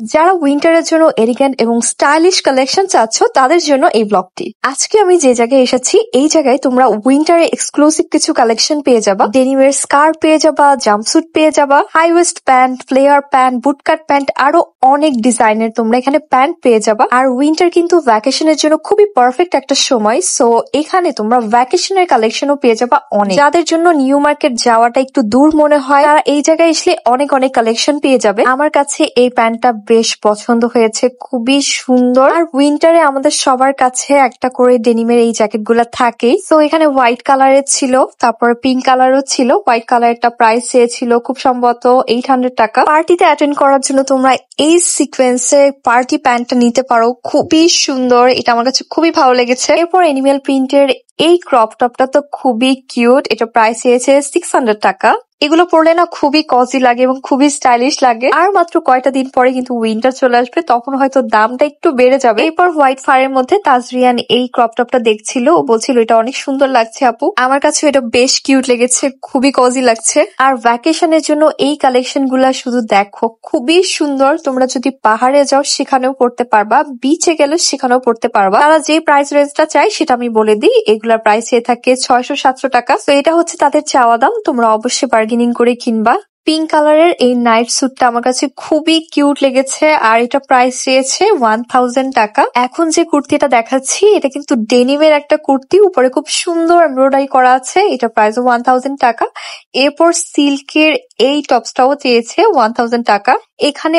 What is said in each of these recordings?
যারা উইন্টারের জন্য এলিগেন্ট এবং স্টাইলিশ কালেকশন চাচ্ছ তাদের জন্য এই ব্লগটি। আজকে আমি যে জায়গায় এসেছি এই জায়গায় তোমরা উইন্টারে এক্সক্লুসিভ কিছু কালেকশন পেয়ে যাবা। ডেনিমের স্কার্ট পেয়ে যাবা, জাম্পস্যুট পেয়ে যাবা, high waist pant, flare pant, bootcut pant, আরো অনেক ডিজাইনের তোমরা এখানে প্যান্ট পেয়ে যাবা। আর উইন্টার কিন্তু ভ্যাকেশনের জন্য খুবই পারফেক্ট একটা সময়, সো এখানে তোমরা ভ্যাকেশনের কালেকশনও পেয়ে যাবা অনেক। যাদের জন্য নিউ মার্কেট যাওয়াটা একটু দূর মনে হয় তারা এই জায়গায় আসলে অনেক অনেক কালেকশন পেয়ে যাবে। আমার কাছে এই প্যান্টটা বেশ পছন্দ হয়েছে, খুবই সুন্দর। আর উইন্টারে আমাদের সবার কাছে একটা করে ডেনিমের এই জ্যাকেট গুলা থাকে, তো এখানে হোয়াইট কালারের ছিল, তারপর পিঙ্ক কালারও ছিল। হোয়াইট কালারটা প্রাইস চেয়েছিল খুব সম্ভবত 800 টাকা। পার্টিতে অ্যাটেন্ড করার জন্য তোমরা এই সিকোয়েন্সের পার্টি প্যান্টটা নিতে পারো, খুবই সুন্দর, এটা আমার কাছে খুবই ভালো লেগেছে। এরপর এনিমেল প্রিন্টের এই ক্রপ টপটা তো খুবই কিউট, এটা প্রাইস চেয়েছে 600 টাকা। এগুলো পরলে না খুবই কজি লাগে এবং খুবই স্টাইলিশ লাগে। আর মাত্র কয়টা দিন পরে কিন্তু উইন্টার চলে আসবে, তখন হয়তো দামটা একটু বেড়ে যাবে। এরপর হোয়াইট ফারের মধ্যে তাজরিয়ান এই ক্রপ টপটা দেখছিল, ও বলছিল এটা অনেক সুন্দর লাগছে আপু। আমার কাছে এটা বেশ কিউট লেগেছে, খুবই কজি লাগছে। আর ভ্যাকেশনের জন্য এই কালেকশন গুলা শুধু দেখো, খুবই সুন্দর। তোমরা যদি পাহাড়ে যাও সেখানেও পড়তে পারবা, বিচে গেলে সেখানেও পড়তে পারবা। তারা যে প্রাইস রেঞ্জটা চাই সেটা আমি বলে দিই, এগুলার প্রাইস হয়ে থাকে 600-700 টাকা। তো এটা হচ্ছে তাদের চাওয়া দাম, তোমরা অবশ্যই বার্গেনিং করে কিনবা। পিঙ্ক কালারের এই নাইট স্যুটটা আমার কাছে খুবই কিউট লেগেছে, আর এটা প্রাইস চেয়েছে 1000 টাকা। এখন যে কুর্তিটা দেখাচ্ছি এটা কিন্তু ডেনিমের একটা কুর্তি, উপরে খুব সুন্দর এমব্রয়ডারি করা আছে, এটা প্রাইস 1000 টাকা। এরপর সিল্কের এই টপসটাও চেয়েছে 1000 টাকা। এখানে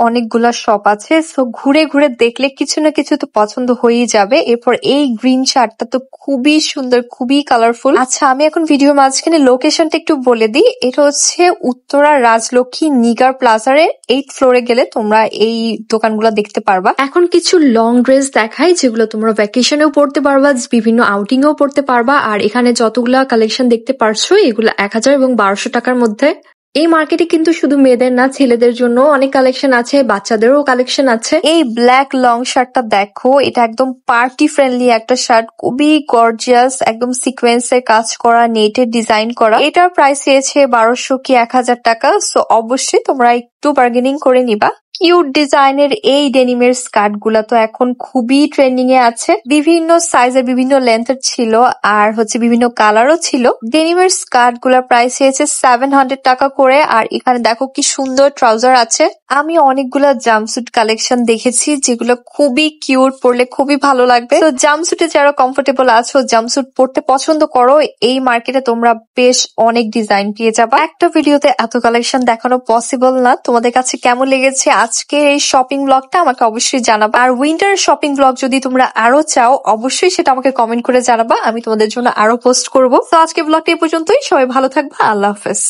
অনেকগুলা শপ আছে, সো ঘুরে ঘুরে দেখলে কিছু না কিছু তো পছন্দ হয়েই যাবে। এরপর এই গ্রিন শার্টটা তো খুবই সুন্দর, খুবই কালারফুল। আচ্ছা, আমি এখন ভিডিওর মাঝখানে লোকেশনটা একটু বলে দিই। এটা হচ্ছে উত্তরা রাজলক্ষ্মী নিগার প্লাজারে 8th ফ্লোরে গেলে তোমরা এই দোকানগুলো দেখতে পারবা। এখন কিছু লং ড্রেস দেখাই যেগুলো তোমরা ভ্যাকেশনেও পড়তে পারবা, বিভিন্ন আউটিং এও পড়তে পারবা। আর এখানে যতগুলা কালেকশন দেখতে পারছো এগুলো 1000 এবং 1200 টাকার মধ্যে। এই মার্কেটে কিন্তু শুধু মেয়েদের না, ছেলেদের জন্য অনেক কালেকশন আছে, বাচ্চাদেরও কালেকশন আছে। এই ব্ল্যাক লং শার্টটা দেখো, এটা একদম পার্টি ফ্রেন্ডলি একটা শার্ট, খুবই গর্জিয়াস, একদম সিকোয়েন্সের কাজ করা, নেটের ডিজাইন করা। এটার প্রাইস চেয়েছে 1200 কি 1000 টাকা। সো অবশ্যই তোমরা একটু বার্গেনিং করে নিবা। কিউট ডিজাইনের এই ডেনিমের স্কার্ট গুলা তো এখন খুবই ট্রেন্ডিং এ আছে, বিভিন্ন সাইজের বিভিন্ন লেন্থের ছিল, আর হচ্ছে বিভিন্ন কালারও ছিল। ডেনিমের স্কার্ট গুলার প্রাইস হয়েছে 700 টাকা করে। আর এখানে দেখো কি সুন্দর ট্রাউজার আছে। আমি অনেকগুলা জাম্পস্যুট কালেকশন দেখেছি যেগুলো খুবই কিউট, পরলে খুবই ভালো লাগবে। তো জাম্পস্যুটে যারা কমফোর্টেবল আছো, জাম্পস্যুট পরতে পছন্দ করো, এই মার্কেটে তোমরা বেশ অনেক ডিজাইন পেয়ে যাবা। একটা ভিডিওতে এত কালেকশন দেখানো পসিবল না। তোমাদের কাছে কেমন লেগেছে আজকের এই শপিং ব্লগটা আমাকে অবশ্যই জানাবা। আর উইন্টার শপিং ব্লগ যদি তোমরা আরো চাও অবশ্যই সেটা আমাকে কমেন্ট করে জানাবা, আমি তোমাদের জন্য আরো পোস্ট করবো। তো আজকে ব্লগটা এই পর্যন্তই, সবাই ভালো থাকবা, আল্লাহ হাফেজ।